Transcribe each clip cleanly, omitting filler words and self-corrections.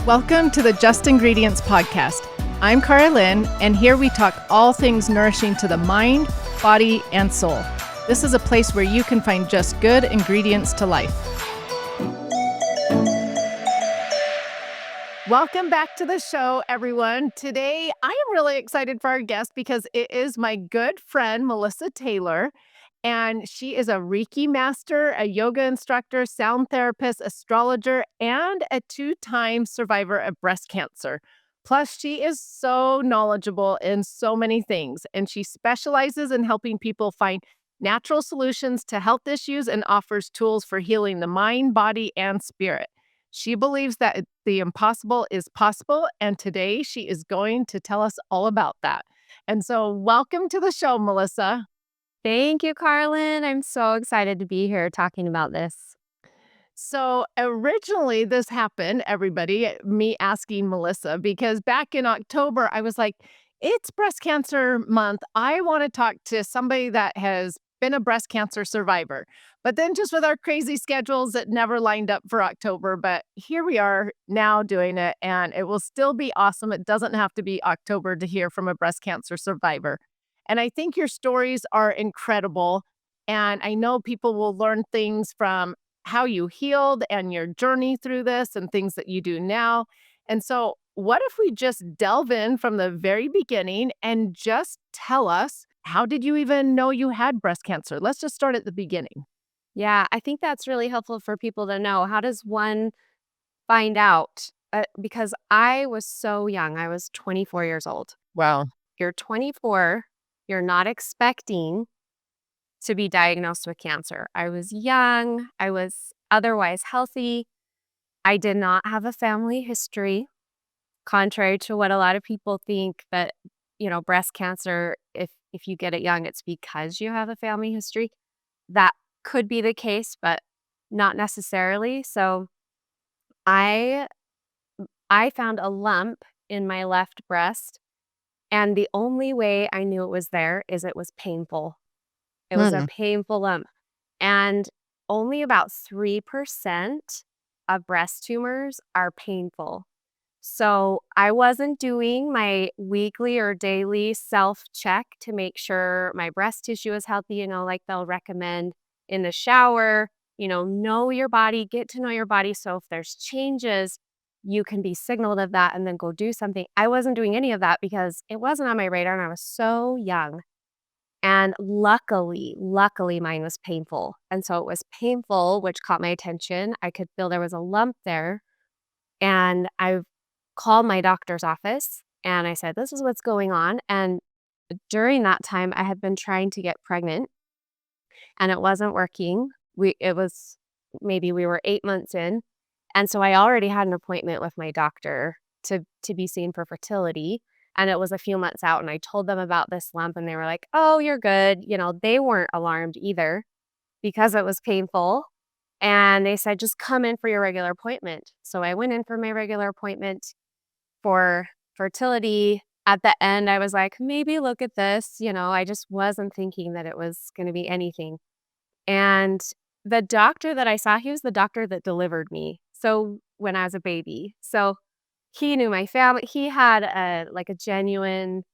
Welcome to the Just Ingredients podcast. I'm Cara Lynn, and here we talk all things nourishing to the mind, body, and soul. This is a place where you can find just good ingredients to life. Welcome back to the show, everyone. Today, I am really excited for our guest because it is my good friend, Melissa Taylor. And she is a Reiki master, a yoga instructor, sound therapist, astrologer, and a 2-time survivor of breast cancer. Plus, she is so knowledgeable in so many things, and she specializes in helping people find natural solutions to health issues and offers tools for healing the mind, body, and spirit. She believes that the impossible is possible, and today she is going to tell us all about that. And so, welcome to the show, Melissa. Thank you, Carlin. I'm so excited to be here talking about this. So originally this happened, everybody, me asking Melissa, because back in October, I was like, it's breast cancer month. I want to talk to somebody that has been a breast cancer survivor. But then just with our crazy schedules, it never lined up for October. But here we are now doing it, and it will still be awesome. It doesn't have to be October to hear from a breast cancer survivor. And I think your stories are incredible. And I know people will learn things from how you healed and your journey through this and things that you do now. And so, what if we just delve in from the very beginning and just tell us, how did you even know you had breast cancer? Let's just start at the beginning. Yeah, I think that's really helpful for people to know. How does one find out? Because I was so young. I was 24 years old. Wow. You're 24. You're not expecting to be diagnosed with cancer. I was young. I was otherwise healthy. I did not have a family history, contrary to what a lot of people think that, breast cancer, if you get it young, it's because you have a family history. That could be the case, but not necessarily. So I I found a lump in my left breast, and the only way I knew it was there is it was painful. It was a painful lump. And only about 3% of breast tumors are painful. So I wasn't doing my weekly or daily self-check to make sure my breast tissue is healthy, like they'll recommend in the shower, know your body, get to know your body. So if there's changes, you can be signaled of that and then go do something. I wasn't doing any of that because it wasn't on my radar and I was so young. And luckily mine was painful. And so it was painful, which caught my attention. I could feel there was a lump there. And I called my doctor's office and I said, this is what's going on. And during that time, I had been trying to get pregnant and it wasn't working. Maybe we were 8 months in. And so I already had an appointment with my doctor to be seen for fertility. And it was a few months out. And I told them about this lump and they were like, oh, you're good. They weren't alarmed either because it was painful. And they said, just come in for your regular appointment. So I went in for my regular appointment for fertility. At the end, I was like, maybe look at this. I just wasn't thinking that it was going to be anything. And the doctor that I saw, he was the doctor that delivered me. So when I was a baby. So he knew my family. He had a genuine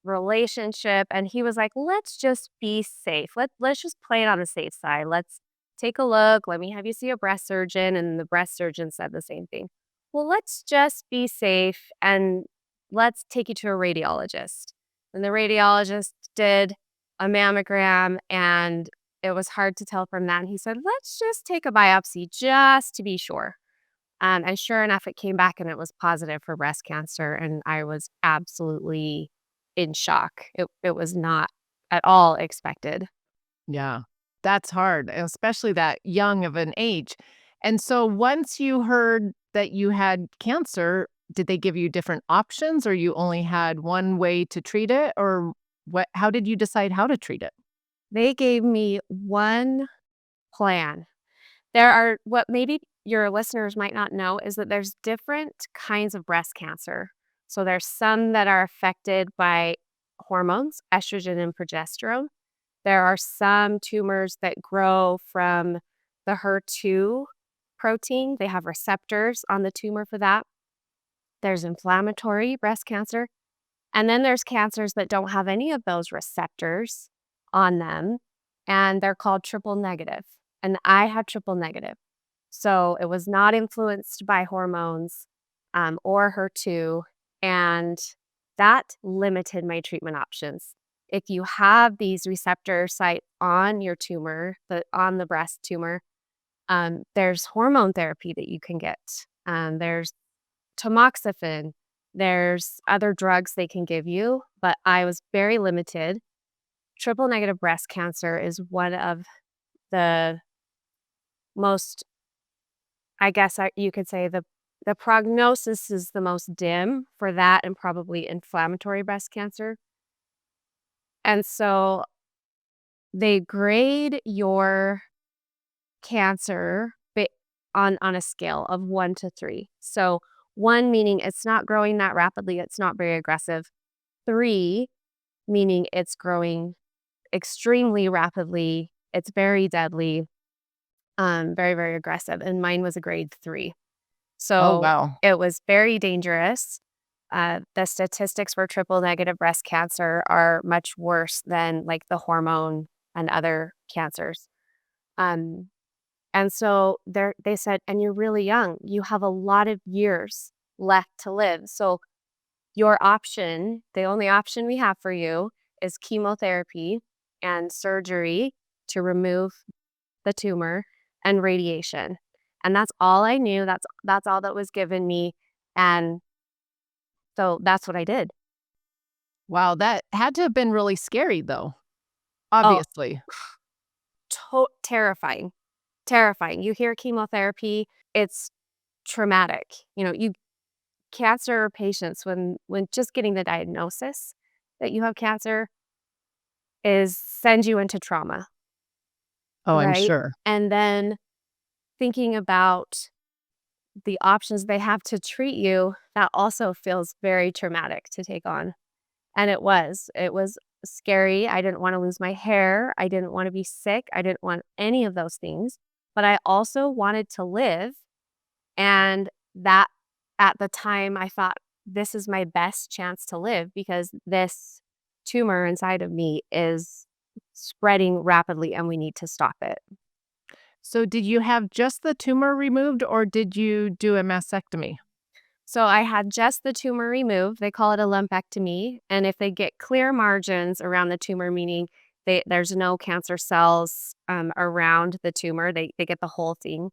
relationship. And he was like, let's just be safe. Let's just play it on the safe side. Let's take a look. Let me have you see a breast surgeon. And the breast surgeon said the same thing. Well, let's just be safe and let's take you to a radiologist. And the radiologist did a mammogram and it was hard to tell from that. And he said, let's just take a biopsy just to be sure. And sure enough, it came back and it was positive for breast cancer. And I was absolutely in shock. It was not at all expected. Yeah, that's hard, especially that young of an age. And so once you heard that you had cancer, did they give you different options or you only had one way to treat it? Or how did you decide how to treat it? They gave me one plan. There are, what maybe your listeners might not know is that there's different kinds of breast cancer. So there's some that are affected by hormones, estrogen and progesterone. There are some tumors that grow from the HER2 protein. They have receptors on the tumor for that. there's inflammatory breast cancer, and then there's cancers that don't have any of those receptors on them, and they're called triple negative. And I had triple negative. So it was not influenced by hormones or HER2, and that limited my treatment options. If you have these receptor site on your tumor, on the breast tumor, there's hormone therapy that you can get. There's tamoxifen. There's other drugs they can give you, but I was very limited. Triple negative breast cancer is one of the most, I guess you could say the prognosis is the most dim for that and probably inflammatory breast cancer. And so they grade your cancer on a scale of 1 to 3. So 1 meaning it's not growing that rapidly, it's not very aggressive. 3 meaning it's growing extremely rapidly, it's very deadly, very, very aggressive, and mine was a grade 3. Oh, So wow. it was very dangerous. The statistics for triple negative breast cancer are much worse than like the hormone and other cancers. Um, and so they said, and you're really young. You have a lot of years left to live. So your option, the only option we have for you is chemotherapy and surgery to remove the tumor and radiation. And that's all I knew. That's all that was given me. And so that's what I did. Wow, that had to have been really scary, though, Oh, obviously. terrifying. Terrifying. You hear chemotherapy, it's traumatic. You cancer patients when just getting the diagnosis that you have cancer is send you into trauma, Oh, I'm right? sure. And then thinking about the options they have to treat you, that also feels very traumatic to take on. And it was. It was scary. I didn't wanna lose my hair. I didn't wanna be sick. I didn't want any of those things, but I also wanted to live, and that at the time, I thought, "This is my best chance to live because this tumor inside of me is spreading rapidly, and we need to stop it." So did you have just the tumor removed, or did you do a mastectomy? So I had just the tumor removed. They call it a lumpectomy. And if they get clear margins around the tumor, meaning there's no cancer cells around the tumor, they get the whole thing,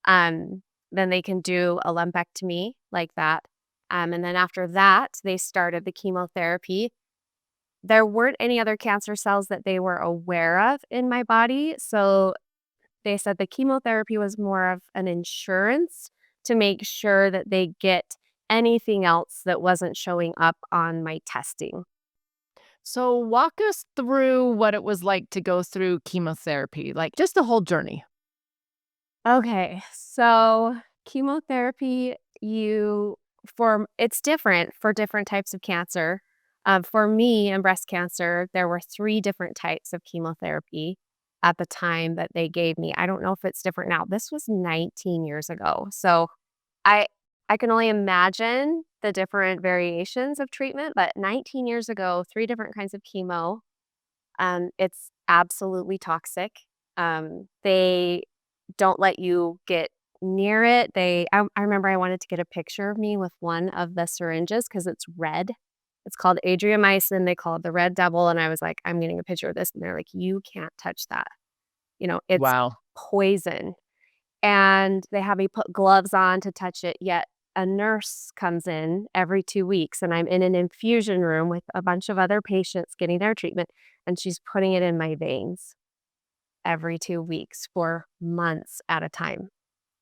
then they can do a lumpectomy like that. And then after that, they started the chemotherapy. There weren't any other cancer cells that they were aware of in my body. So they said the chemotherapy was more of an insurance to make sure that they get anything else that wasn't showing up on my testing. So walk us through what it was like to go through chemotherapy, like just the whole journey. Okay, so chemotherapy, it's different for different types of cancer. For me and breast cancer, there were 3 different types of chemotherapy at the time that they gave me. I don't know if it's different now. This was 19 years ago. So I I can only imagine the different variations of treatment, but 19 years ago, 3 different kinds of chemo. It's absolutely toxic. They don't let you get near it. I remember I wanted to get a picture of me with one of the syringes because it's red. It's called adriamycin. They call it the red devil. And I was like, I'm getting a picture of this. And they're like, you can't touch that. It's Wow. poison. And they have me put gloves on to touch it, yet a nurse comes in every 2 weeks, and I'm in an infusion room with a bunch of other patients getting their treatment, and she's putting it in my veins every 2 weeks for months at a time.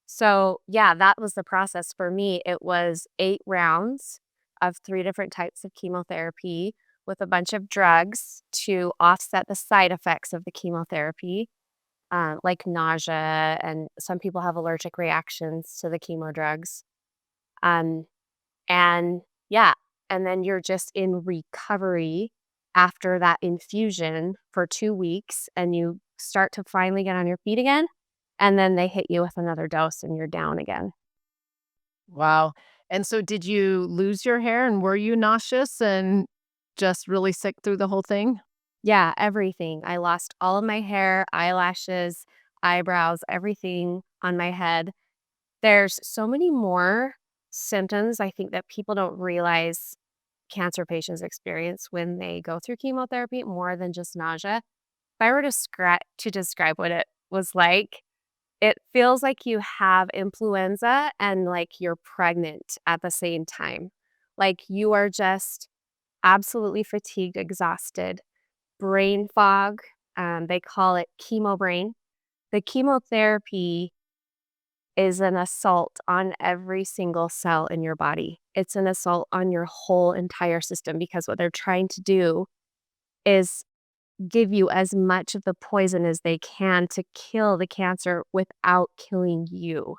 So, yeah, that was the process for me. It was 8 rounds of 3 different types of chemotherapy with a bunch of drugs to offset the side effects of the chemotherapy, like nausea, and some people have allergic reactions to the chemo drugs. Um, and yeah, and then you're just in recovery after that infusion for 2 weeks, and you start to finally get on your feet again, and then they hit you with another dose and you're down again. Wow. And so did you lose your hair and were you nauseous and just really sick through the whole thing? Yeah, everything. I lost all of my hair, eyelashes, eyebrows, everything on my head. There's so many more symptoms I think that people don't realize cancer patients experience when they go through chemotherapy more than just nausea. If I were to describe what it was like, it feels like you have influenza and like you're pregnant at the same time. Like you are just absolutely fatigued, exhausted, brain fog. They call it chemo brain. The chemotherapy is an assault on every single cell in your body. It's an assault on your whole entire system because what they're trying to do is give you as much of the poison as they can to kill the cancer without killing you.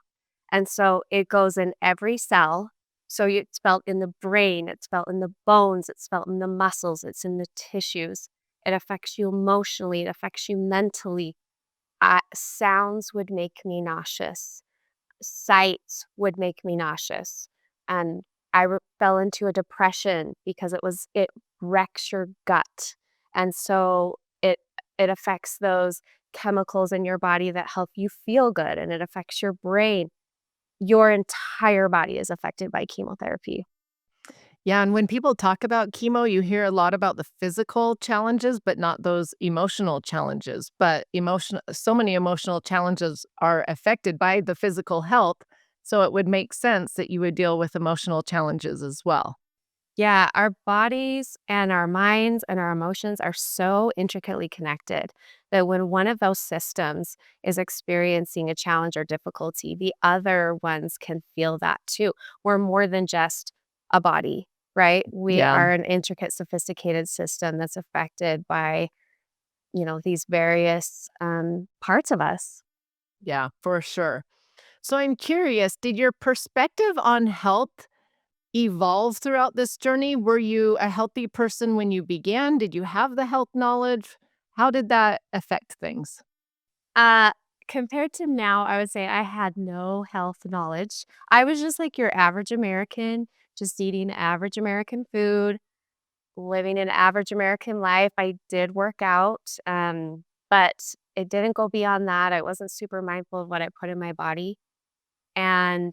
And so it goes in every cell. So it's felt in the brain, it's felt in the bones, it's felt in the muscles, it's in the tissues. It affects you emotionally, it affects you mentally. Sounds would make me nauseous. Sight would make me nauseous. And fell into a depression because it wrecks your gut. And so it affects those chemicals in your body that help you feel good and it affects your brain. Your entire body is affected by chemotherapy. Yeah, and when people talk about chemo, you hear a lot about the physical challenges, but not those emotional challenges. But so many emotional challenges are affected by the physical health. So it would make sense that you would deal with emotional challenges as well. Yeah, our bodies and our minds and our emotions are so intricately connected that when one of those systems is experiencing a challenge or difficulty, the other ones can feel that too. We're more than just a body, right? We Yeah, are an intricate, sophisticated system that's affected by, these various parts of us. yeah, for sure. So I'm curious, did your perspective on health evolve throughout this journey? Were you a healthy person when you began? Did you have the health knowledge? How did that affect things? Uh, Compared to now, I would say I had no health knowledge. I was just like your average American, just eating average American food, living an average American life. I did work out, but it didn't go beyond that. I wasn't super mindful of what I put in my body. And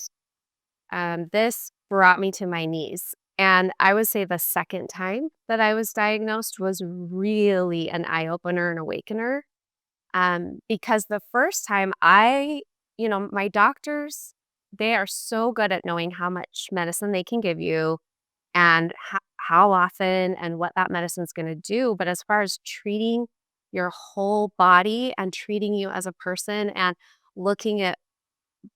this brought me to my knees. And I would say the second time that I was diagnosed was really an eye opener and awakener. Because the first time my doctors, they are so good at knowing how much medicine they can give you and how often and what that medicine's going to do. But as far as treating your whole body and treating you as a person and looking at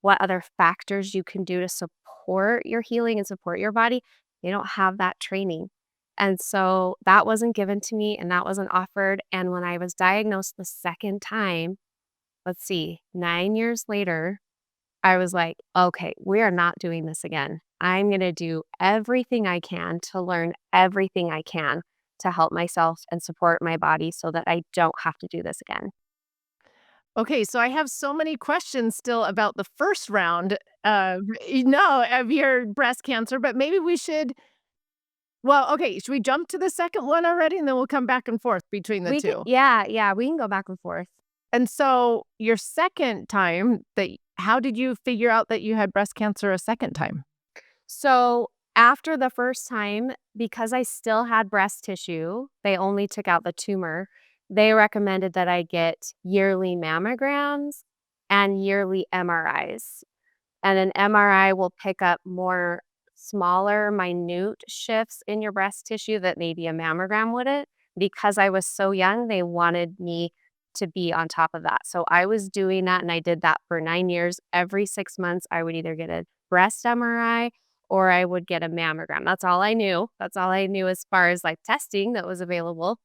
what other factors you can do to support your healing and support your body, they don't have that training. And so that wasn't given to me and that wasn't offered. And when I was diagnosed the second time, let's see, 9 years later, I was like, okay, we are not doing this again. I'm going to do everything I can to learn everything I can to help myself and support my body so that I don't have to do this again. Okay, so I have so many questions still about the first round, no, of your breast cancer, but maybe we should okay, should we jump to the second one already, and then we'll come back and forth between the We can, 2? yeah, we can go back and forth. And so your second time how did you figure out that you had breast cancer a second time? So after the first time, because I still had breast tissue, they only took out the tumor. They recommended that I get yearly mammograms and yearly MRIs. And an MRI will pick up more smaller, minute shifts in your breast tissue that maybe a mammogram wouldn't. Because I was so young, they wanted me to be on top of that. So I was doing that and I did that for 9 years. Every 6 months, I would either get a breast MRI or I would get a mammogram. That's all I knew. That's all I knew as far as like testing that was available.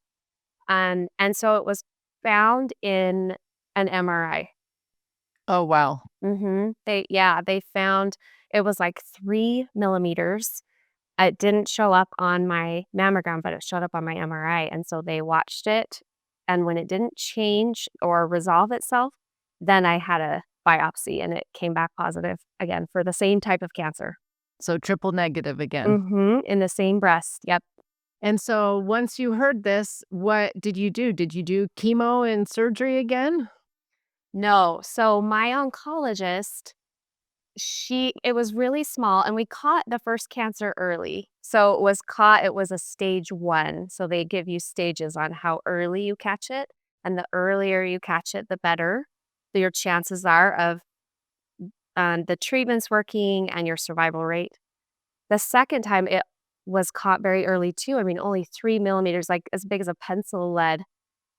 And so it was found in an MRI. Oh, wow. They found it was like 3 millimeters. It didn't show up on my mammogram, but it showed up on my MRI, and so they watched it, and when it didn't change or resolve itself, then I had a biopsy, and it came back positive again for the same type of cancer. So triple negative again. In the same breast. Yep. And so once you heard this, what did you do? Did you do chemo and surgery again? No. So my oncologist, it was really small and we caught the first cancer early. So it was a stage 1. So they give you stages on how early you catch it. And the earlier you catch it, the better your chances are of the treatments working and your survival rate. The second time it was caught very early too. I mean, only 3 millimeters, like as big as a pencil lead.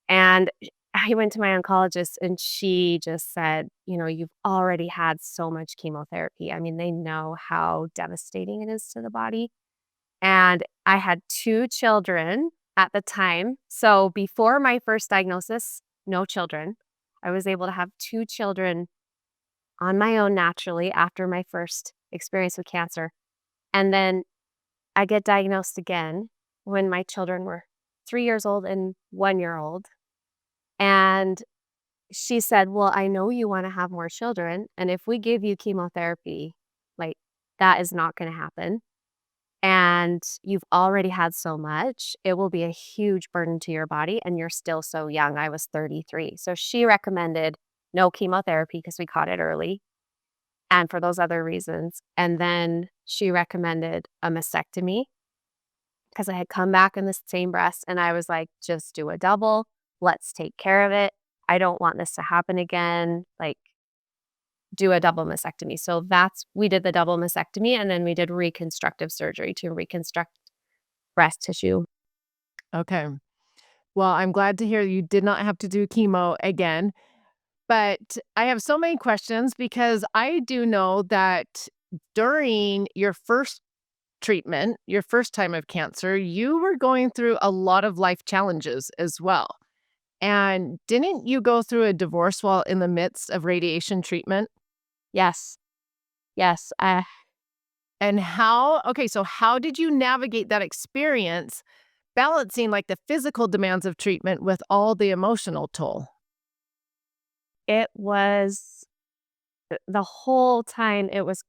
And I went to my oncologist and she just said, you've already had so much chemotherapy. I mean, they know how devastating it is to the body. And I had 2 children at the time. So before my first diagnosis, no children. I was able to have 2 children on my own naturally after my first experience with cancer. And then I get diagnosed again when my children were 3 years old and 1 year old. And she said, "Well, I know you wanna have more children, and if we give you chemotherapy, like, that is not gonna happen, and you've already had so much, it will be a huge burden to your body, and you're still so young." I was 33. So she recommended no chemotherapy because we caught it early, and for those other reasons, and then she recommended a mastectomy because I had come back in the same breast, and I was like, "Just do a double. Let's take care of it. I don't want this to happen again. Like, do a double mastectomy." So we did the double mastectomy, and then we did reconstructive surgery to reconstruct breast tissue. Okay. Well, I'm glad to hear you did not have to do chemo again. But I have so many questions because I do know that during your first treatment, your first time of cancer, you were going through a lot of life challenges as well. And didn't you go through a divorce while in the midst of radiation treatment? Yes. Yes. And so how did you navigate that experience balancing like the physical demands of treatment with all the emotional toll? It was the whole time it was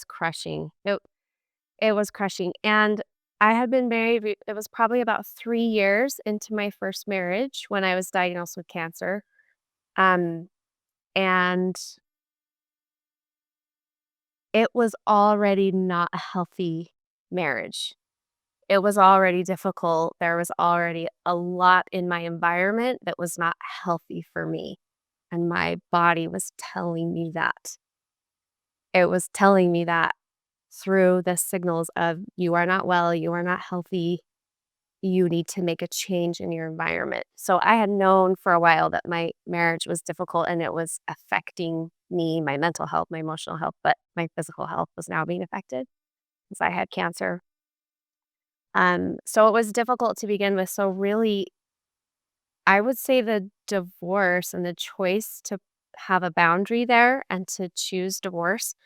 crushing. It was crushing. And I had been married, it was probably about 3 years into my first marriage when I was diagnosed with cancer. Um, and it was already not a healthy marriage. It was already difficult. There was already a lot in my environment that was not healthy for me, and my body was telling me that. It was telling me that through the signals of, "You are not well, you are not healthy, you need to make a change in your environment." So I had known for a while that my marriage was difficult and it was affecting me, my mental health, my emotional health, but my physical health was now being affected because I had cancer. So it was difficult to begin with. So really, I would say the divorce and the choice to have a boundary there and to choose divorce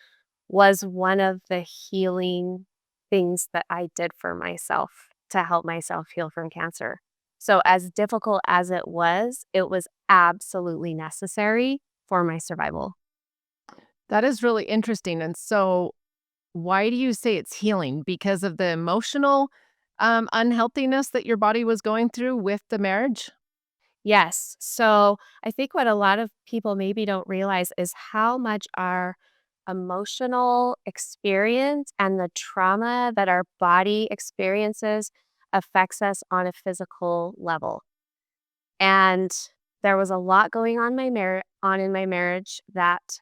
was one of the healing things that I did for myself to help myself heal from cancer. So as difficult as it was absolutely necessary for my survival. That is really interesting. And so why do you say it's healing? Because of the emotional unhealthiness that your body was going through with the marriage? Yes. So I think what a lot of people maybe don't realize is how much our emotional experience and the trauma that our body experiences affects us on a physical level. And there was a lot going on in my marriage that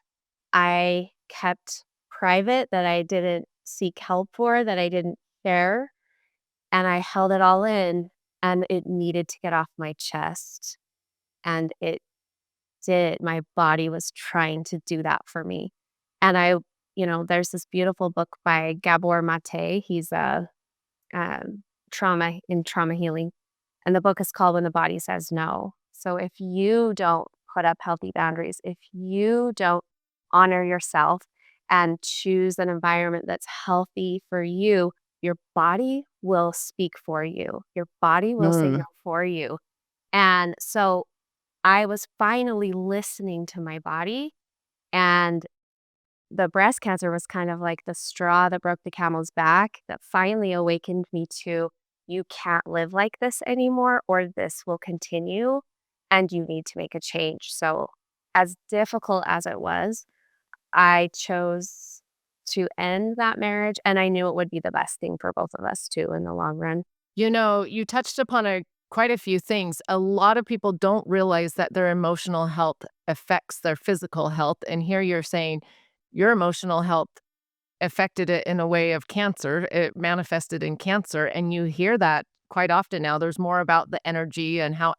I kept private, that I didn't seek help for, that I didn't share, and I held it all in, and it needed to get off my chest. And it did. My body was trying to do that for me. And there's this beautiful book by Gabor Mate. He's a trauma healing. And the book is called When the Body Says No. So if you don't put up healthy boundaries, if you don't honor yourself and choose an environment that's healthy for you, your body will speak for you. Your body will Mm. signal for you. And so I was finally listening to my body, and the breast cancer was kind of like the straw that broke the camel's back that finally awakened me to you can't live like this anymore, or this will continue and you need to make a change. So, as difficult as it was, I chose to end that marriage, and I knew it would be the best thing for both of us too in the long run. You know, you touched upon quite a few things. A lot of people don't realize that their emotional health affects their physical health. And here you're saying your emotional health affected it in a way of cancer. It manifested in cancer. And you hear that quite often now. There's more about the energy and how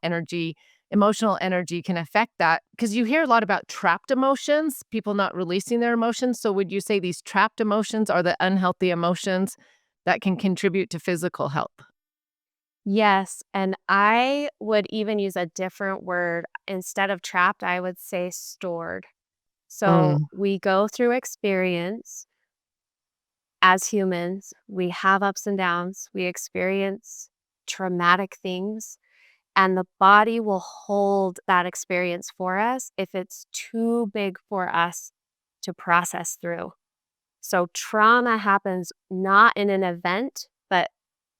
emotional energy can affect that. Because you hear a lot about trapped emotions, people not releasing their emotions. So would you say these trapped emotions are the unhealthy emotions that can contribute to physical health? Yes, and I would even use a different word. Instead of trapped, I would say stored. So Mm. we go through experience as humans, we have ups and downs, we experience traumatic things, and the body will hold that experience for us if it's too big for us to process through. So trauma happens not in an event, but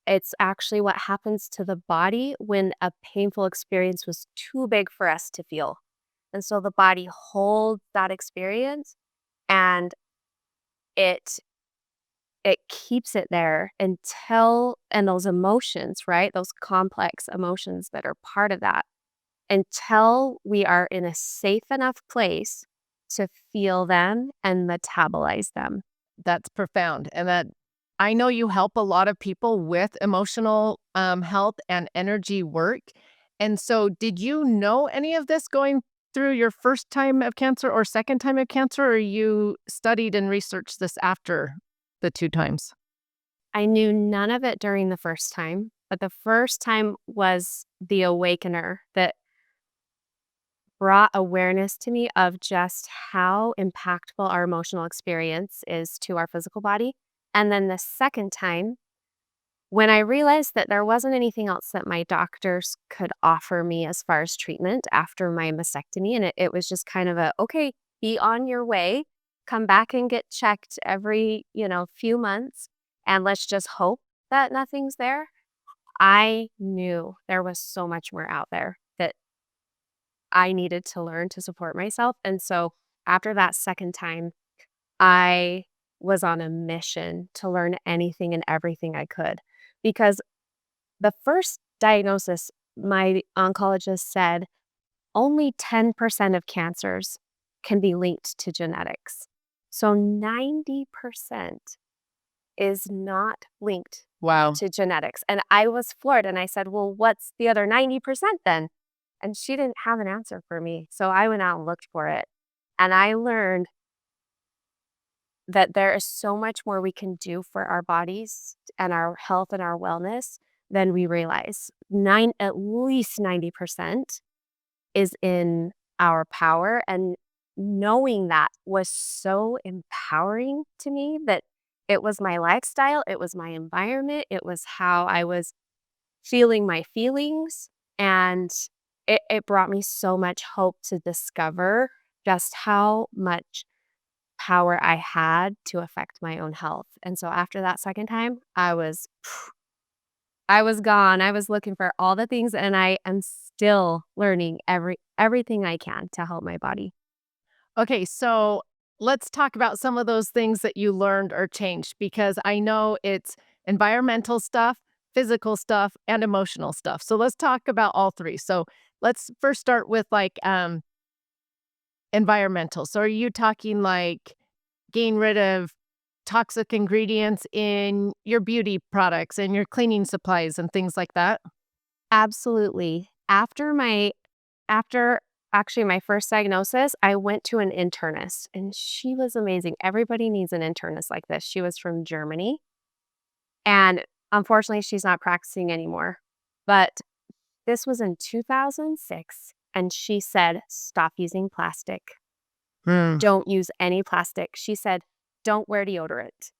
it's actually what happens to the body when a painful experience was too big for us to feel. And so the body holds that experience and it it keeps it there until and those emotions, right? Those complex emotions that are part of that until we are in a safe enough place to feel them and metabolize them. That's profound, and that I know you help a lot of people with emotional, health and energy work, and so did you know any of this going through your first time of cancer or second time of cancer, or you studied and researched this after the 2 times? I knew none of it during the first time, but the first time was the awakener that brought awareness to me of just how impactful our emotional experience is to our physical body. And then the second time, when I realized that there wasn't anything else that my doctors could offer me as far as treatment after my mastectomy, and it was just kind of a, okay, be on your way, come back and get checked every, few months, and let's just hope that nothing's there. I knew there was so much more out there that I needed to learn to support myself. And so after that second time, I was on a mission to learn anything and everything I could. Because the first diagnosis, my oncologist said only 10% of cancers can be linked to genetics. So 90% is not linked Wow. to genetics. And I was floored and I said, well, what's the other 90% then? And she didn't have an answer for me. So I went out and looked for it. And I learned that there is so much more we can do for our bodies and our health and our wellness than we realize. At least 90% is in our power. And knowing that was so empowering to me that it was my lifestyle, it was my environment, it was how I was feeling my feelings. And it brought me so much hope to discover just how much power I had to affect my own health. And so after that second time, I was gone. I was looking for all the things and I am still learning everything I can to help my body. Okay, so let's talk about some of those things that you learned or changed because I know it's environmental stuff, physical stuff, and emotional stuff. So let's talk about all 3. So let's first start with environmental. So are you talking like getting rid of toxic ingredients in your beauty products and your cleaning supplies and things like that? Absolutely. After actually my first diagnosis, I went to an internist and she was amazing. Everybody needs an internist like this. She was from Germany and unfortunately she's not practicing anymore. But this was in 2006 and she said, "Stop using plastic. Mm. Don't use any plastic." She said, "Don't wear deodorant."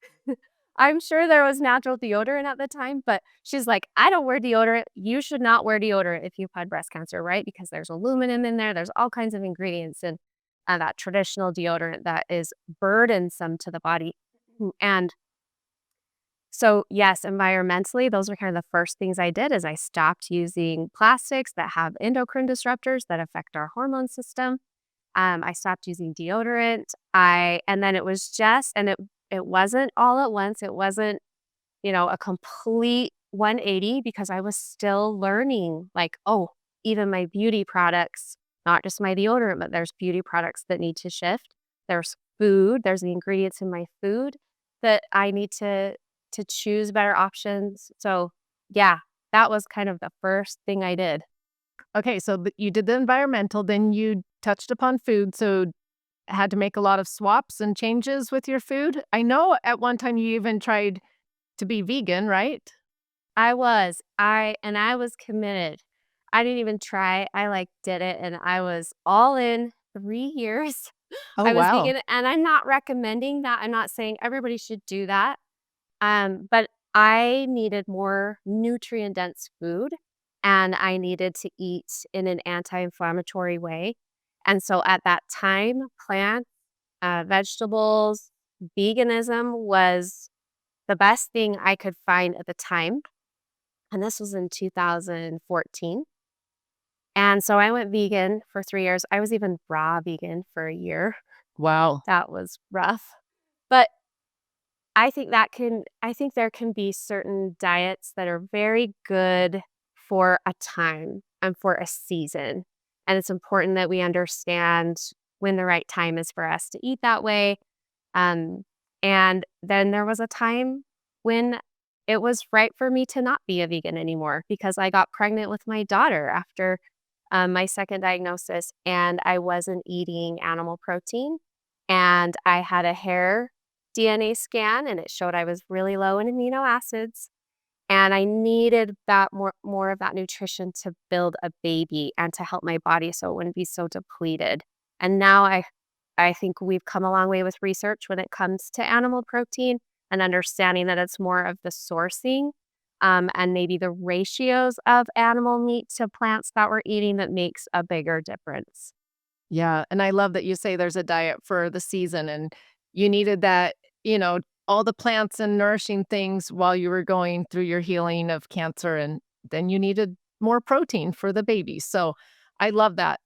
I'm sure there was natural deodorant at the time, but she's like, "I don't wear deodorant. You should not wear deodorant if you've had breast cancer, right? Because there's aluminum in there. There's all kinds of ingredients." that traditional deodorant that is burdensome to the body. And so, yes, environmentally, those are kind of the first things I did is I stopped using plastics that have endocrine disruptors that affect our hormone system. I stopped using deodorant. And then it was just, and it wasn't all at once. It wasn't, a complete 180 because I was still learning like, oh, even my beauty products, not just my deodorant, but there's beauty products that need to shift. There's food, there's the ingredients in my food that I need to choose better options. So, yeah, that was kind of the first thing I did. Okay, so you did the environmental, then you touched upon food, so had to make a lot of swaps and changes with your food? I know at one time you even tried to be vegan, right? I was committed. I didn't even try. I like did it and I was all in 3 years. Oh, I was wow. vegan and I'm not recommending that. I'm not saying everybody should do that. But I needed more nutrient dense food and I needed to eat in an anti-inflammatory way. And so at that time, plants, vegetables, veganism was the best thing I could find at the time. And this was in 2014. And so I went vegan for 3 years. I was even raw vegan for a year. Wow. That was rough. But I think there can be certain diets that are very good for a time and for a season. And it's important that we understand when the right time is for us to eat that way. Um, and then there was a time when it was right for me to not be a vegan anymore because I got pregnant with my daughter after my second diagnosis and I wasn't eating animal protein. And I had a hair DNA scan and it showed I was really low in amino acids. And I needed that more of that nutrition to build a baby and to help my body so it wouldn't be so depleted. And now I think we've come a long way with research when it comes to animal protein and understanding that it's more of the sourcing and maybe the ratios of animal meat to plants that we're eating that makes a bigger difference. Yeah, and I love that you say there's a diet for the season and you needed that, all the plants and nourishing things while you were going through your healing of cancer, and then you needed more protein for the baby. So I love that.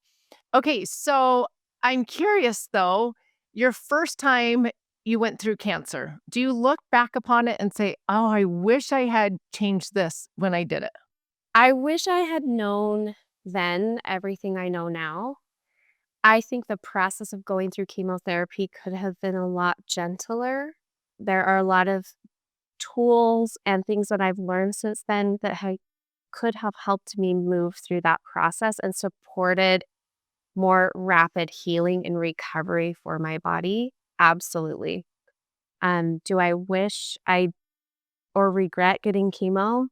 Okay, so I'm curious though, your first time you went through cancer, do you look back upon it and say, "Oh, I wish I had changed this when I did it"? I wish I had known then everything I know now. I think the process of going through chemotherapy could have been a lot gentler. There are a lot of tools and things that I've learned since then that could have helped me move through that process and supported more rapid healing and recovery for my body. Absolutely. Do I wish I or regret getting chemo?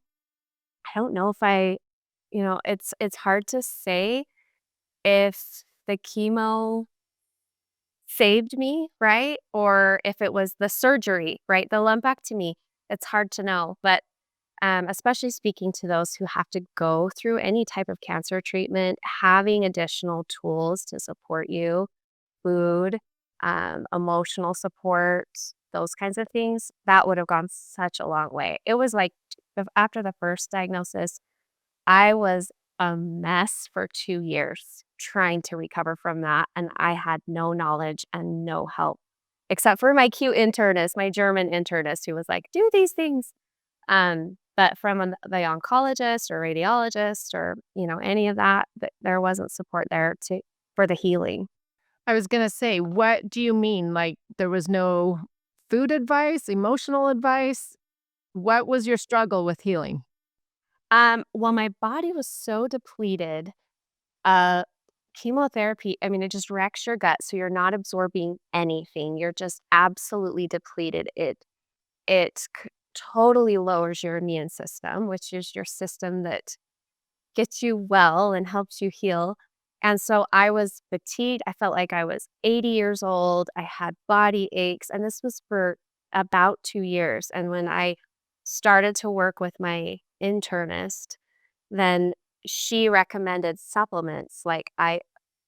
I don't know if it's hard to say if the chemo saved me, right? Or if it was the surgery, right? The lumpectomy. It's hard to know. But especially speaking to those who have to go through any type of cancer treatment, having additional tools to support you, food, emotional support, those kinds of things, that would have gone such a long way. It was like after the first diagnosis, I was a mess for 2 years trying to recover from that, and I had no knowledge and no help, except for my cute internist, my German internist who was like, "Do these things." But from the oncologist or radiologist or, any of that, there wasn't support there for the healing. I was gonna say, what do you mean? Like, there was no food advice, emotional advice? What was your struggle with healing? Well, my body was so depleted, uh, chemotherapy, I mean, it just wrecks your gut, so you're not absorbing anything. You're just absolutely depleted. It totally lowers your immune system, which is your system that gets you well and helps you heal. And so I was fatigued. I felt like I was 80 years old. I had body aches, and this was for about 2 years. And when I started to work with my internist, then she recommended supplements like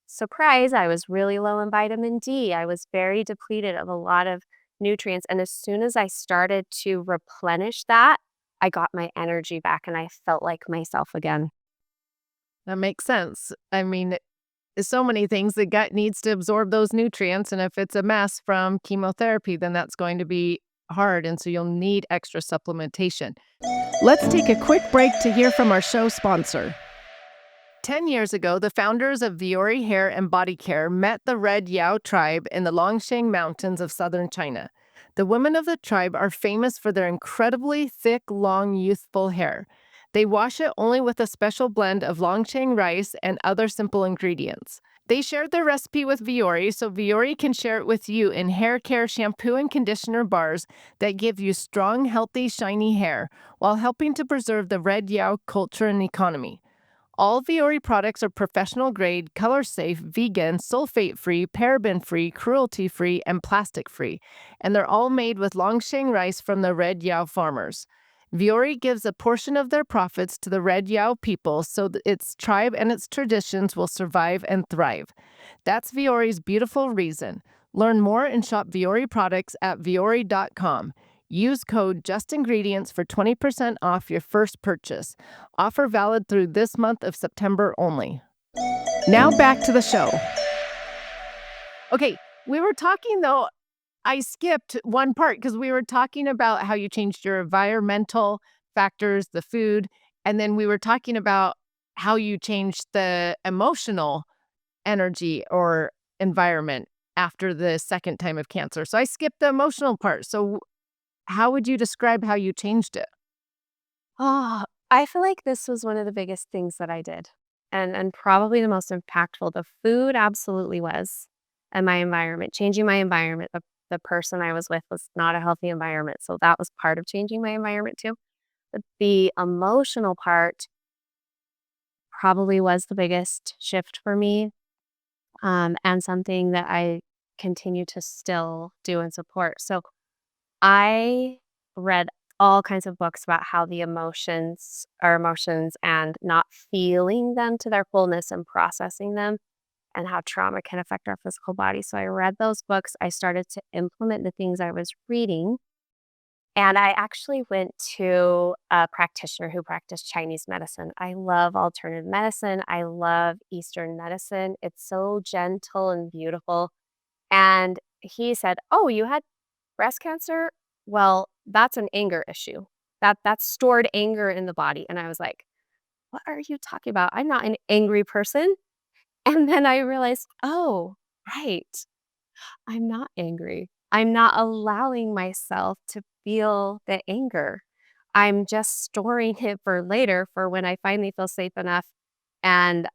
surprise, I was really low in vitamin D. I was very depleted of a lot of nutrients. And as soon as I started to replenish that, I got my energy back and I felt like myself again. That makes sense. I mean, so many things. The gut needs to absorb those nutrients, and if it's a mess from chemotherapy, then that's going to be hard, and so you'll need extra supplementation. Let's take a quick break to hear from our show sponsor. 10 years ago, the founders of Viori Hair and Body Care met the Red Yao tribe in the Longshan Mountains of southern China. The women of the tribe are famous for their incredibly thick, long, youthful hair. They wash it only with a special blend of Longshan rice and other simple ingredients. They shared their recipe with Viori, so Viori can share it with you in hair care shampoo and conditioner bars that give you strong, healthy, shiny hair while helping to preserve the Red Yao culture and economy. All Viori products are professional grade, color safe, vegan, sulfate free, paraben free, cruelty free, and plastic free. And they're all made with Longshan rice from the Red Yao farmers. Viori gives a portion of their profits to the Red Yao people so that its tribe and its traditions will survive and thrive. That's Viori's beautiful reason. Learn more and shop Viori products at viori.com. Use code JUSTINGREDIENTS for 20% off your first purchase. Offer valid through this month of September only. Now back to the show. Okay, we were talking though, I skipped one part because we were talking about how you changed your environmental factors, the food, and then we were talking about how you changed the emotional energy or environment after the second time of cancer. So I skipped the emotional part. So how would you describe how you changed it? Oh, I feel like this was one of the biggest things that I did and probably the most impactful. The food absolutely was, and my environment, changing my environment. The person I was with was not a healthy environment. So that was part of changing my environment too. But the emotional part probably was the biggest shift for me, and something that I continue to still do and support. So I read all kinds of books about how the emotions are emotions and not feeling them to their fullness and processing them and how trauma can affect our physical body. So I read those books. I started to implement the things I was reading. And I actually went to a practitioner who practiced Chinese medicine. I love alternative medicine. I love Eastern medicine. It's so gentle and beautiful. And he said, "Oh, you had breast cancer? Well, that's an anger issue. That's stored anger in the body." And I was like, "What are you talking about? I'm not an angry person." And then I realized, "Oh, right. I'm not angry. I'm not allowing myself to feel the anger. I'm just storing it for later for when I finally feel safe enough and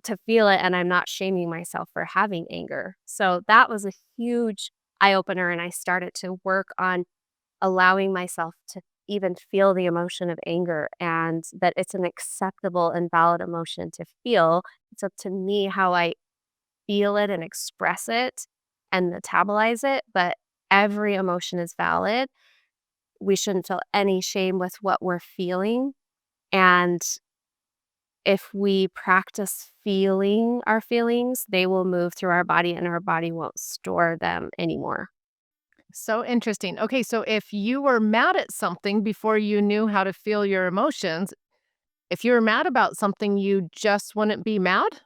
to feel it, and I'm not shaming myself for having anger." So that was a huge eye opener, and I started to work on allowing myself to even feel the emotion of anger and that it's an acceptable and valid emotion to feel. It's up to me how I feel it and express it and metabolize it, but every emotion is valid. We shouldn't feel any shame with what we're feeling. And if we practice feeling our feelings, they will move through our body and our body won't store them anymore. So interesting. Okay, so if you were mad at something before you knew how to feel your emotions, if you were mad about something, you just wouldn't be mad?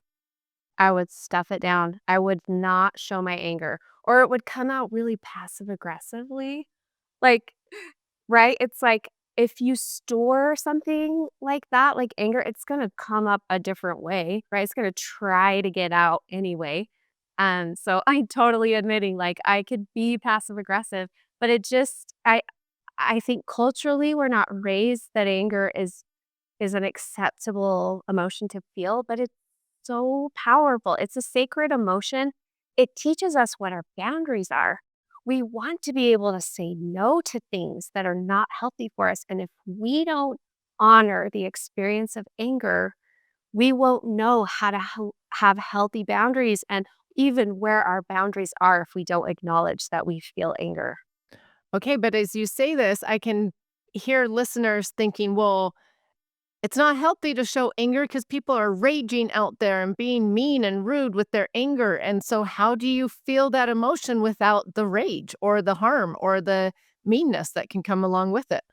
I would stuff it down. I would not show my anger, or it would come out really passive aggressively. Like, right? It's like if you store something like that, like anger, it's gonna come up a different way, right? It's gonna try to get out anyway. So I totally admitting like I could be passive aggressive, but it just I think culturally we're not raised that anger is an acceptable emotion to feel, but it's so powerful. It's a sacred emotion. It teaches us what our boundaries are. We want to be able to say no to things that are not healthy for us. And if we don't honor the experience of anger, we won't know how to have healthy boundaries and even where our boundaries are if we don't acknowledge that we feel anger. Okay, but as you say this, I can hear listeners thinking, well, It's not healthy to show anger because people are raging out there and being mean and rude with their anger. And so, how do you feel that emotion without the rage or the harm or the meanness that can come along with it?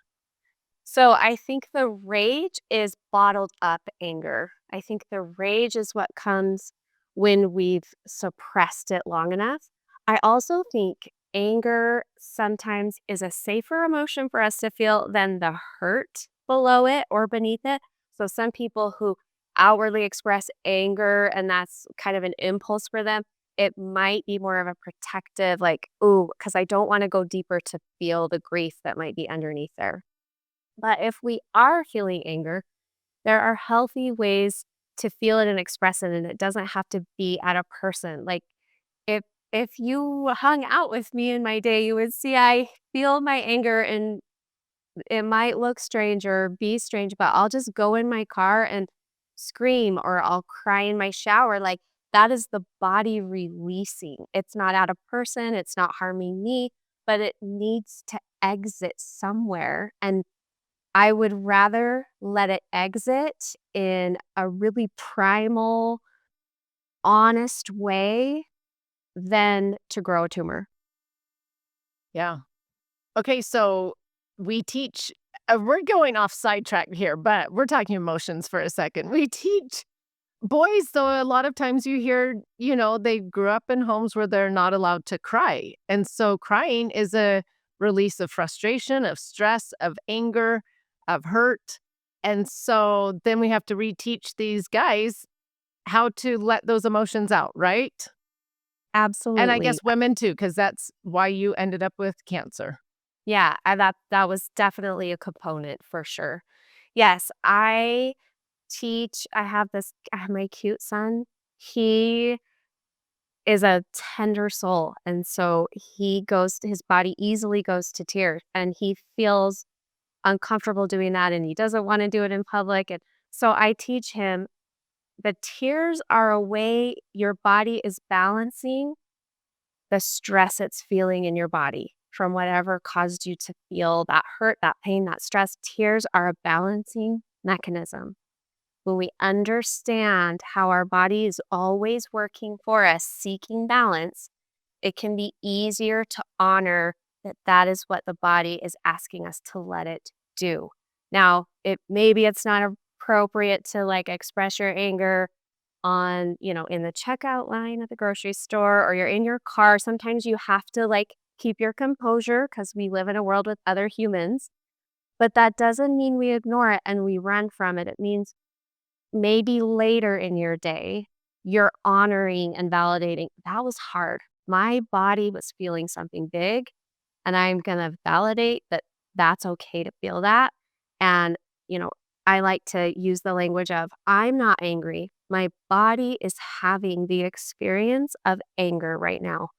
So I think the rage is bottled up anger. I think the rage is what comes when we've suppressed it long enough. I also think anger sometimes is a safer emotion for us to feel than the hurt below it or beneath it. So some people who outwardly express anger and that's kind of an impulse for them, it might be more of a protective, like, ooh, because I don't want to go deeper to feel the grief that might be underneath there. But if we are feeling anger, there are healthy ways to feel it and express it, and it doesn't have to be at a person. Like if if you hung out with me in my day, you would see I feel my anger and it might look strange or be strange, but I'll just go in my car and scream or I'll cry in my shower. Like that is the body releasing. It's not at a person, it's not harming me, but it needs to exit somewhere. And I would rather let it exit in a really primal, honest way than to grow a tumor. Yeah. Okay, so we teach we're going off sidetrack here, but we're talking emotions for a second. We teach boys, though, a lot of times you hear, they grew up in homes where they're not allowed to cry. And so crying is a release of frustration, of stress, of anger, of hurt. And so then we have to reteach these guys how to let those emotions out, right? And I Absolutely. guess women too, because that's why you ended up with cancer. Yeah, that was definitely a component for sure. Yes, I have my cute son. He is a tender soul, and so his body easily goes to tears, and he feels uncomfortable doing that, and he doesn't wanna do it in public, and so I teach him the tears are a way your body is balancing the stress it's feeling in your body from whatever caused you to feel that hurt, that pain, that stress. Tears are a balancing mechanism. When we understand how our body is always working for us, seeking balance, it can be easier to honor that that is what the body is asking us to let it do. Now, maybe it's not appropriate to like express your anger on, in the checkout line at the grocery store or you're in your car. Sometimes you have to like keep your composure because we live in a world with other humans, but that doesn't mean we ignore it and we run from it. It means maybe later in your day, you're honoring and validating that was hard. My body was feeling something big, and I'm going to validate that that's okay to feel that. And, you know, I like to use the language of I'm not angry. My body is having the experience of anger right now,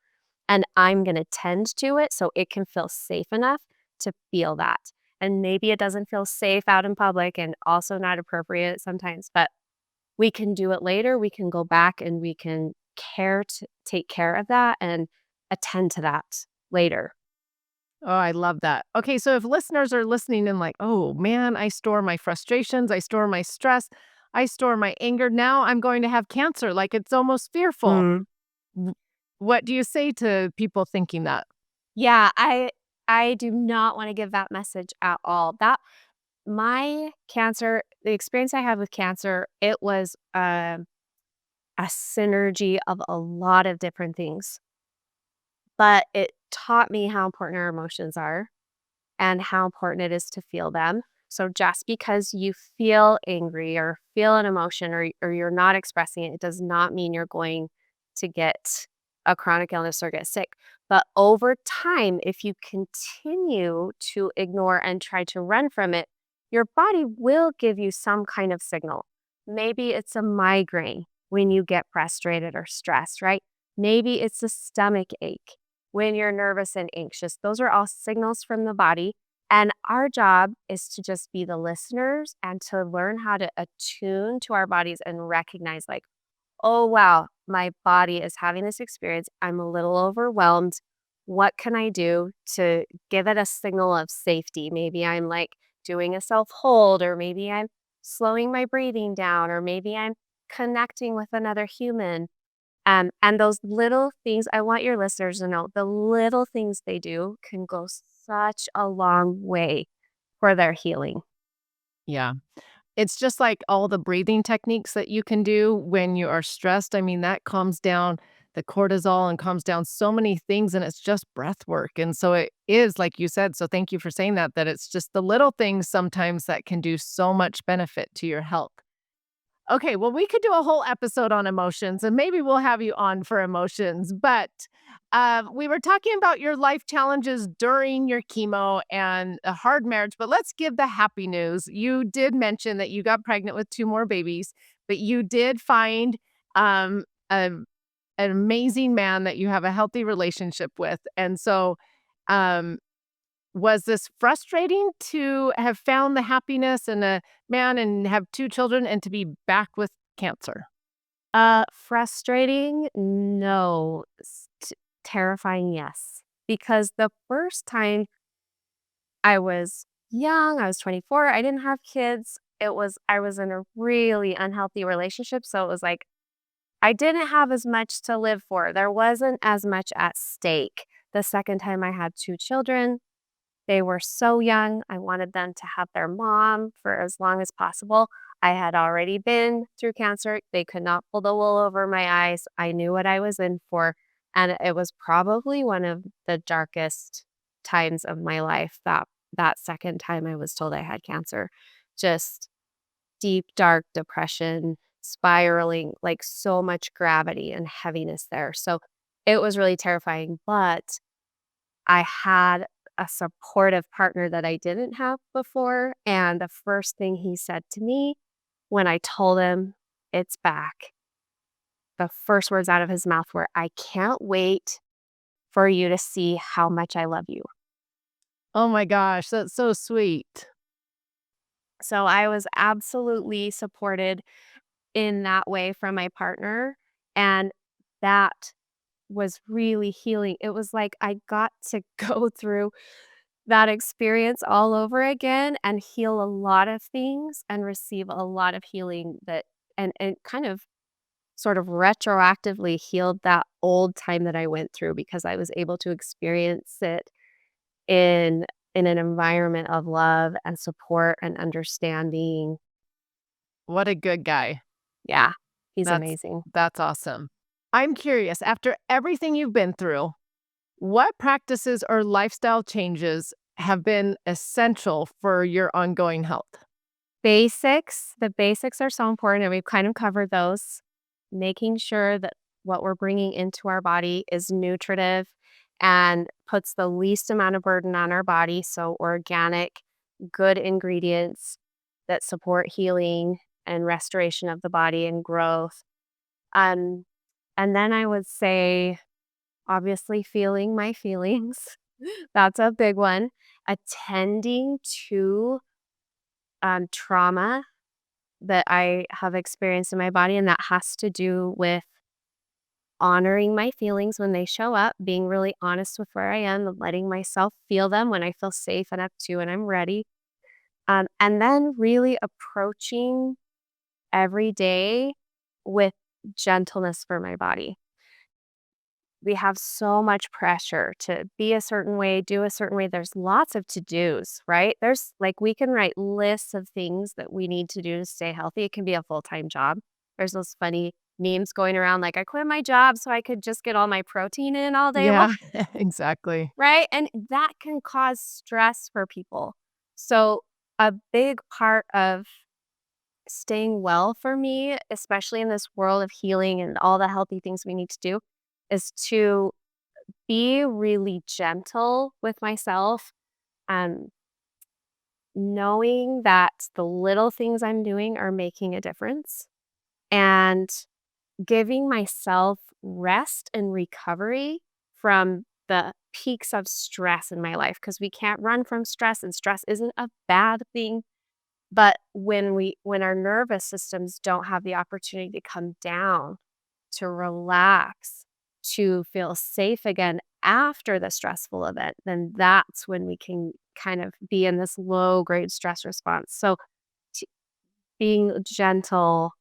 and I'm going to tend to it so it can feel safe enough to feel that. And maybe it doesn't feel safe out in public and also not appropriate sometimes, but we can do it later. We can go back and we can take care of that and attend to that later. Oh, I love that. Okay, so if listeners are listening and like, "Oh, man, I store my frustrations, I store my stress, I store my anger. Now I'm going to have cancer." Like, it's almost fearful. Mm. W What do you say to people thinking that? Yeah, I do not want to give that message at all. The experience I had with cancer, it was a synergy of a lot of different things, but it taught me how important our emotions are and how important it is to feel them. So just because you feel angry or feel an emotion or you're not expressing it, it does not mean you're going to get a chronic illness or get sick. But over time, if you continue to ignore and try to run from it, your body will give you some kind of signal. Maybe it's a migraine when you get frustrated or stressed, right? Maybe it's a stomach ache when you're nervous and anxious. Those are all signals from the body. And our job is to just be the listeners and to learn how to attune to our bodies and recognize, like, oh, wow, my body is having this experience. I'm a little overwhelmed. What can I do to give it a signal of safety? Maybe I'm like doing a self hold, or maybe I'm slowing my breathing down, or maybe I'm connecting with another human. And those little things, I want your listeners to know the little things they do can go such a long way for their healing. Yeah. It's just like all the breathing techniques that you can do when you are stressed. I mean, that calms down the cortisol and calms down so many things, and it's just breath work. And so it is, like you said. So thank you for saying that, that it's just the little things sometimes that can do so much benefit to your health. Okay, well, we could do a whole episode on emotions, and maybe we'll have you on for emotions. But we were talking about your life challenges during your chemo and a hard marriage. But let's give the happy news. You did mention that you got pregnant with two more babies, but you did find um, a, an amazing man that you have a healthy relationship with. And so, um, was this frustrating to have found the happiness in a man and have 2 children and to be back with cancer? Frustrating? No. Terrifying? Yes. Because the first time I was young, I was 24, I didn't have kids. I was in a really unhealthy relationship. So it was like, I didn't have as much to live for. There wasn't as much at stake. The second time I had two children, they were so young. I wanted them to have their mom for as long as possible. I had already been through cancer. They could not pull the wool over my eyes. I knew what I was in for. And it was probably one of the darkest times of my life, that second time I was told I had cancer. Just deep, dark depression, spiraling, like so much gravity and heaviness there. So it was really terrifying. But I had a supportive partner that I didn't have before, and the first thing he said to me when I told him it's back, the first words out of his mouth were, "I can't wait for you to see how much I love you." Oh my gosh, that's so sweet. So I was absolutely supported in that way from my partner, and that was really healing. It was like I got to go through that experience all over again and heal a lot of things and receive a lot of healing that and kind of sort of retroactively healed that old time that I went through because I was able to experience it in in an environment of love and support and understanding. What a good guy. Yeah, he's That's amazing. that's awesome. I'm curious, after everything you've been through, what practices or lifestyle changes have been essential for your ongoing health? The basics are so important, and we've kind of covered those. Making sure that what we're bringing into our body is nutritive and puts the least amount of burden on our body. So, organic, good ingredients that support healing and restoration of the body and growth. Um, and then I would say, obviously, feeling my feelings. That's a big one. Attending to trauma that I have experienced in my body, and that has to do with honoring my feelings when they show up, being really honest with where I am, and letting myself feel them when I feel safe enough to and I'm ready. And then really approaching every day with gentleness for my body. We have so much pressure to be a certain way, do a certain way. There's lots of to dos, right? There's like we can write lists of things that we need to do to stay healthy. It can be a full time job. There's those funny memes going around like, I quit my job so I could just get all my protein in all day long, Yeah, exactly. right? And that can cause stress for people. So, a big part of staying well for me, especially in this world of healing and all the healthy things we need to do, is to be really gentle with myself and knowing that the little things I'm doing are making a difference and giving myself rest and recovery from the peaks of stress in my life because we can't run from stress and stress isn't a bad thing. But when our nervous systems don't have the opportunity to come down, to relax, to feel safe again after the stressful event, then that's when we can kind of be in this low grade stress response. So being gentle.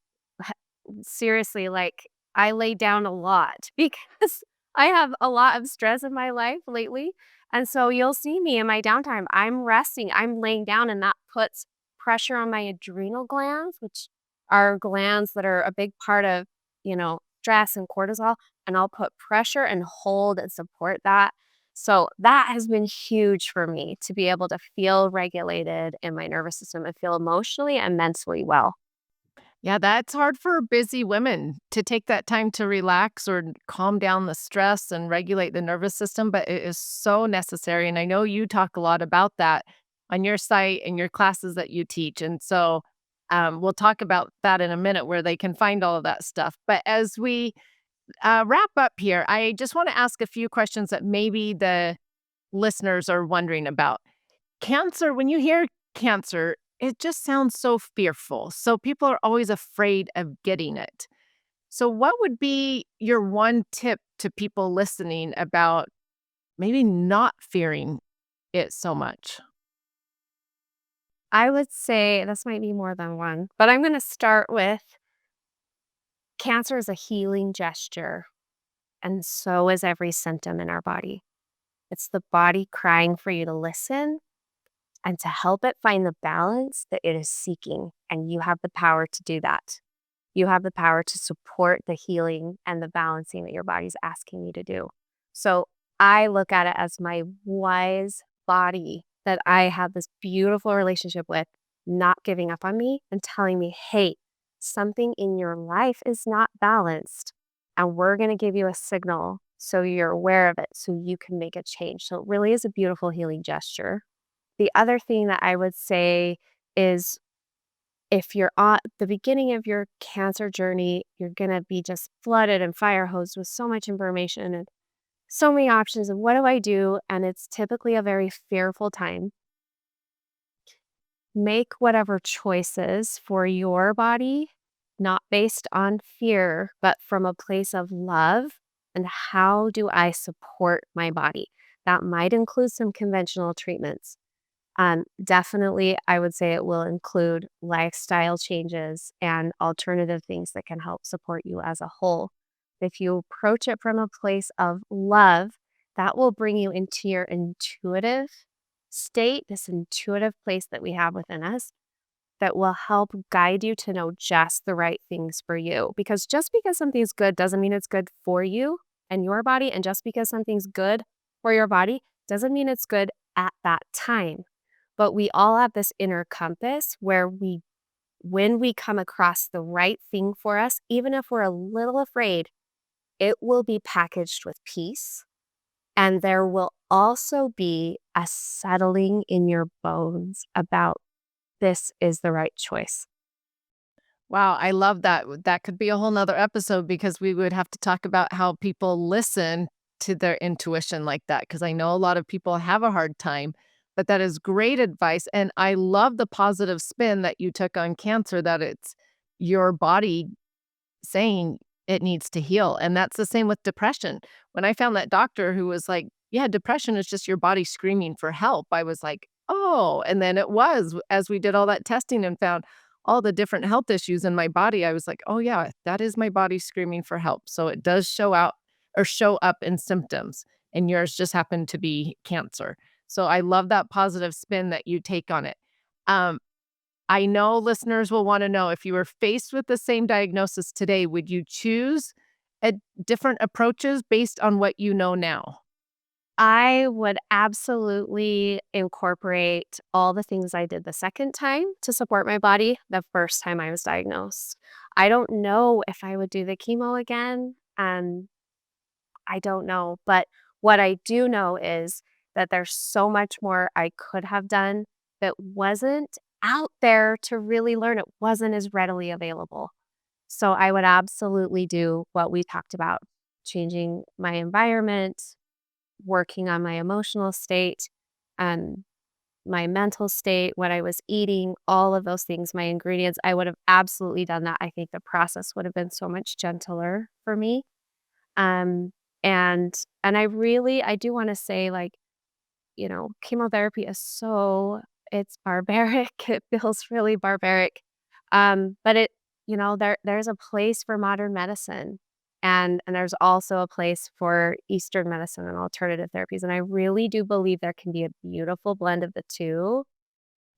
Seriously, like, I lay down a lot because I have a lot of stress in my life lately, and so you'll see me in my downtime, I'm resting, I'm laying down, and that puts pressure on my adrenal glands, which are glands that are a big part of, stress and cortisol, and I'll put pressure and hold and support that. So that has been huge for me to be able to feel regulated in my nervous system and feel emotionally and mentally well. Yeah, that's hard for busy women to take that time to relax or calm down the stress and regulate the nervous system, but it is so necessary. And I know you talk a lot about that on your site and your classes that you teach. And so we'll talk about that in a minute where they can find all of that stuff. But as we wrap up here, I just want to ask a few questions that maybe the listeners are wondering about. Cancer, when you hear cancer, it just sounds so fearful. So people are always afraid of getting it. So, what would be your one tip to people listening about maybe not fearing it so much? I would say this might be more than one, but I'm going to start with cancer is a healing gesture, and so is every symptom in our body. It's the body crying for you to listen and to help it find the balance that it is seeking. And you have the power to do that. You have the power to support the healing and the balancing that your body's asking you to do. So I look at it as my wise body that I have this beautiful relationship with, not giving up on me and telling me, hey, something in your life is not balanced. And we're going to give you a signal so you're aware of it so you can make a change. So it really is a beautiful healing gesture. The other thing that I would say is if you're at the beginning of your cancer journey, you're going to be just flooded and fire hosed with so much information and so many options of what do I do? And it's typically a very fearful time. Make whatever choices for your body, not based on fear, but from a place of love. And how do I support my body? That might include some conventional treatments. Definitely, I would say it will include lifestyle changes and alternative things that can help support you as a whole. If you approach it from a place of love, that will bring you into your intuitive state, this intuitive place that we have within us that will help guide you to know just the right things for you. Because just because something's good doesn't mean it's good for you and your body. And just because something's good for your body doesn't mean it's good at that time. But we all have this inner compass where when we come across the right thing for us, even if we're a little afraid, it will be packaged with peace. And there will also be a settling in your bones about this is the right choice. Wow, I love that. That could be a whole nother episode because we would have to talk about how people listen to their intuition like that. Because I know a lot of people have a hard time, but that is great advice. And I love the positive spin that you took on cancer, that it's your body saying it needs to heal. And that's the same with depression. When I found that doctor who was like, yeah, depression is just your body screaming for help, I was like, oh. And then it was, as we did all that testing and found all the different health issues in my body, I was like, oh, yeah, that is my body screaming for help. So it does show out or show up in symptoms. And yours just happened to be cancer. So I love that positive spin that you take on it. Um, I know listeners will wanna know, if you were faced with the same diagnosis today, would you choose a different approaches based on what you know now? I would absolutely incorporate all the things I did the second time to support my body the first time I was diagnosed. I don't know if I would do the chemo again. I don't know. But what I do know is that there's so much more I could have done that wasn't out there to really learn. It wasn't as readily available. So I would absolutely do what we talked about, changing my environment, working on my emotional state and my mental state, what I was eating, all of those things, my ingredients. I would have absolutely done that. I think the process would have been so much gentler for me. Um, and I do want to say, like, chemotherapy is it's barbaric. It feels really barbaric. But there's a place for modern medicine, and there's also a place for Eastern medicine and alternative therapies. And I really do believe there can be a beautiful blend of the two.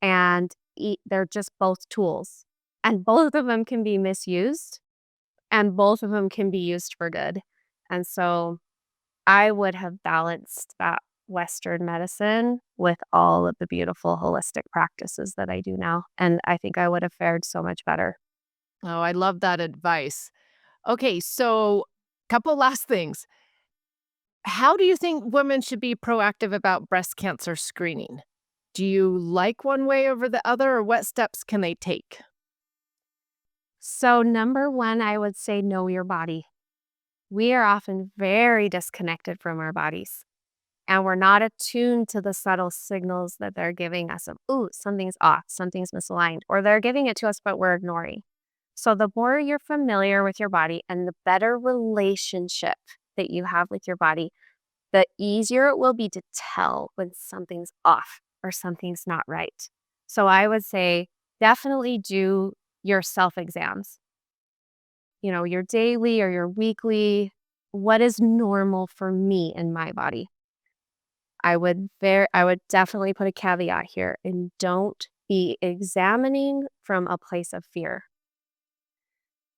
And they're just both tools. And both of them can be misused, and both of them can be used for good. And so I would have balanced that Western medicine with all of the beautiful holistic practices that I do now. And I think I would have fared so much better. Oh, I love that advice. Okay, so couple last things. How do you think women should be proactive about breast cancer screening? Do you like one way over the other, or what steps can they take? So, number one, I would say know your body. We are often very disconnected from our bodies, and we're not attuned to the subtle signals that they're giving us of, ooh, something's off, something's misaligned, or they're giving it to us, but we're ignoring. So, the more you're familiar with your body and the better relationship that you have with your body, the easier it will be to tell when something's off or something's not right. So, I would say definitely do your self exams, your daily or your weekly. What is normal for me in my body? I would definitely put a caveat here and don't be examining from a place of fear.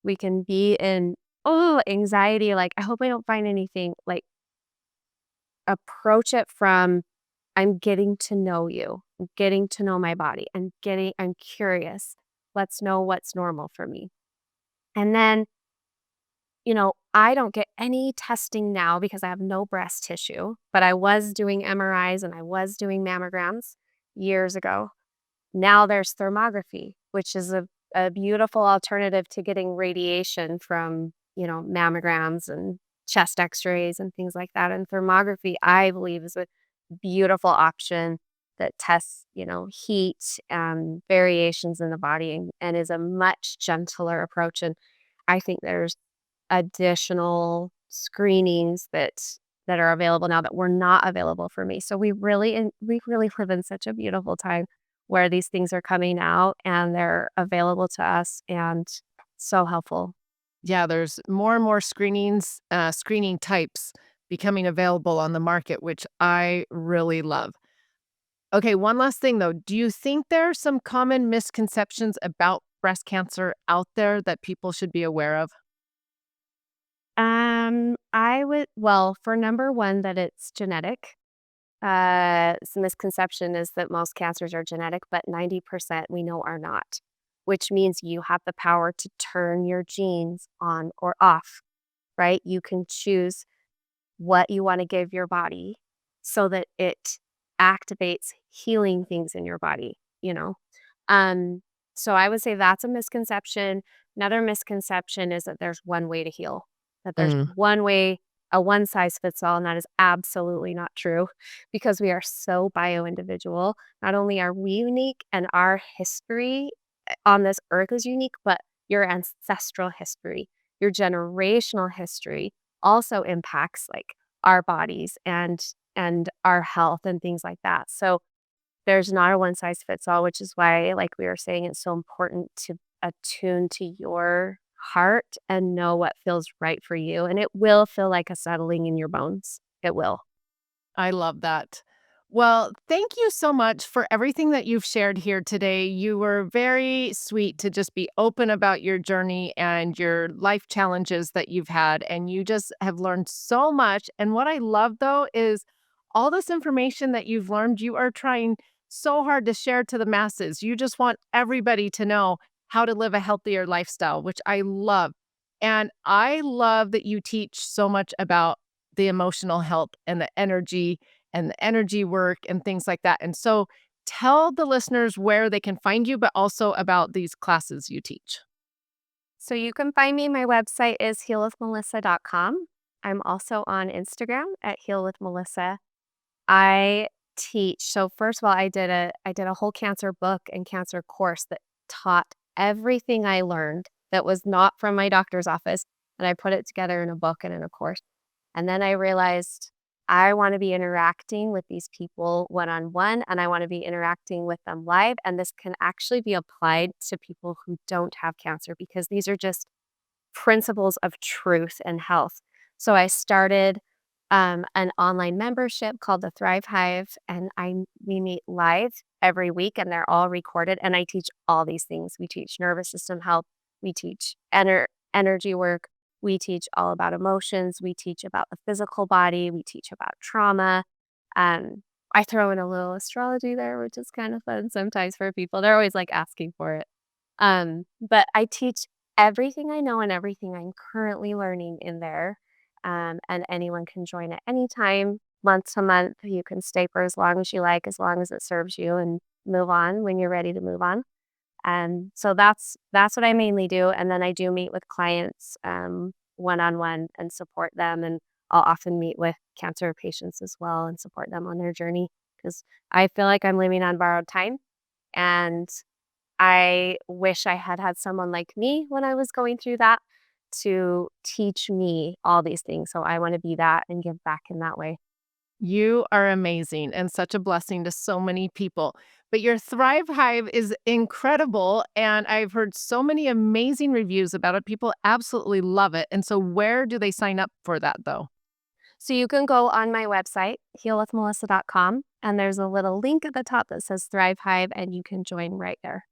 We can be in anxiety, like I hope I don't find anything. Like approach it from I'm getting to know you. I'm getting to know my body. I'm curious. Let's know what's normal for me. And then I don't get any testing now because I have no breast tissue, but I was doing MRIs and I was doing mammograms years ago. Now there's thermography, which is a beautiful alternative to getting radiation from, mammograms and chest x-rays and things like that. And thermography, I believe, is a beautiful option that tests, heat, variations in the body and is a much gentler approach. And I think there's additional screenings that are available now that were not available for me. So we really live in such a beautiful time where these things are coming out and they're available to us and so helpful. Yeah, there's more and more screening types becoming available on the market, which I really love. Okay, one last thing though. Do you think there are some common misconceptions about breast cancer out there that people should be aware of? For number one, that it's genetic. Misconception is that most cancers are genetic, but 90% we know are not, which means you have the power to turn your genes on or off, right? You can choose what you want to give your body so that it activates healing things in your body. Um, so I would say that's a misconception. Another misconception is that there's one way to heal, that there's Mm, one way, a one size fits all, and that is absolutely not true because we are so bio individual. Not only are we unique and our history on this earth is unique, but your ancestral history, your generational history also impacts like our bodies and our health and things like that. So there's not a one size fits all, which is why, like we were saying, it's so important to attune to your heart and know what feels right for you. And it will feel like a settling in your bones. It will. I love that. Well, thank you so much for everything that you've shared here today. You were very sweet to just be open about your journey and your life challenges that you've had. And you just have learned so much. And what I love, though, is all this information that you've learned, you are trying so hard to share to the masses. You just want everybody to know how to live a healthier lifestyle, which I love. And I love that you teach so much about the emotional health and the energy work and things like that. And so tell the listeners where they can find you, but also about these classes you teach. So you can find me. My website is healwithmelissa.com. I'm also on Instagram at healwithmelissa. I teach. So first of all, I did a whole cancer book and cancer course that taught everything I learned that was not from my doctor's office, and I put it together in a book and in a course. And then I realized I want to be interacting with these people one-on-one, and I want to be interacting with them live. And this can actually be applied to people who don't have cancer because these are just principles of truth and health. So I started an online membership called the Thrive Hive, and we meet live every week, and they're all recorded. And I teach all these things. We teach nervous system health. We teach energy work. We teach all about emotions. We teach about the physical body. We teach about trauma. I throw in a little astrology there, which is kind of fun sometimes for people. They're always like asking for it. But I teach everything I know and everything I'm currently learning in there. And anyone can join at any time, month to month. You can stay for as long as you like, as long as it serves you, and move on when you're ready to move on. And so that's what I mainly do. And then I do meet with clients one-on-one and support them. And I'll often meet with cancer patients as well and support them on their journey because I feel like I'm living on borrowed time. And I wish I had had someone like me when I was going through that to teach me all these things. So I want to be that and give back in that way. You are amazing and such a blessing to so many people. But your Thrive Hive is incredible. And I've heard so many amazing reviews about it. People absolutely love it. And so, where do they sign up for that, though? So you can go on my website, healwithmelissa.com, and there's a little link at the top that says Thrive Hive, and you can join right there.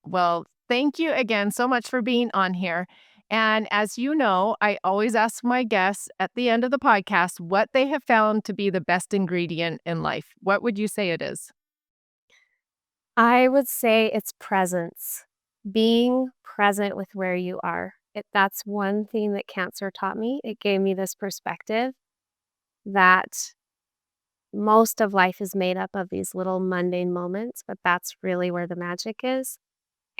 Well, thank you again so much for being on here. And as you know, I always ask my guests at the end of the podcast what they have found to be the best ingredient in life. What would you say it is? I would say it's presence, being present with where you are. That's one thing that cancer taught me. It gave me this perspective that most of life is made up of these little mundane moments, but that's really where the magic is.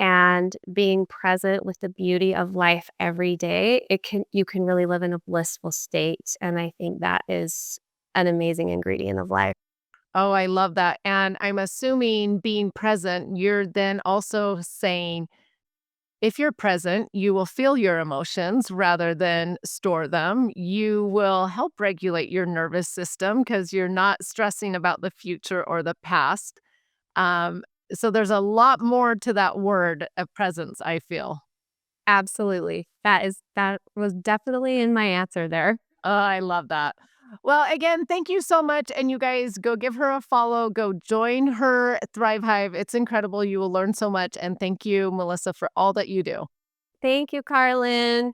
And being present with the beauty of life every day, you can really live in a blissful state. And I think that is an amazing ingredient of life. Oh, I love that. And I'm assuming being present, you're then also saying if you're present, you will feel your emotions rather than store them. You will help regulate your nervous system because you're not stressing about the future or the past. So there's a lot more to that word of presence, I feel. Absolutely. That was definitely in my answer there. Oh, I love that. Well, again, thank you so much. And you guys go give her a follow, go join her Thrive Hive. It's incredible. You will learn so much. And thank you, Melissa, for all that you do. Thank you, Carlin.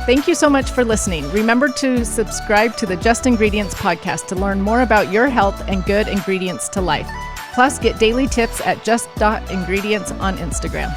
Thank you so much for listening. Remember to subscribe to the Just Ingredients podcast to learn more about your health and good ingredients to life. Plus, get daily tips at just.ingredients on Instagram.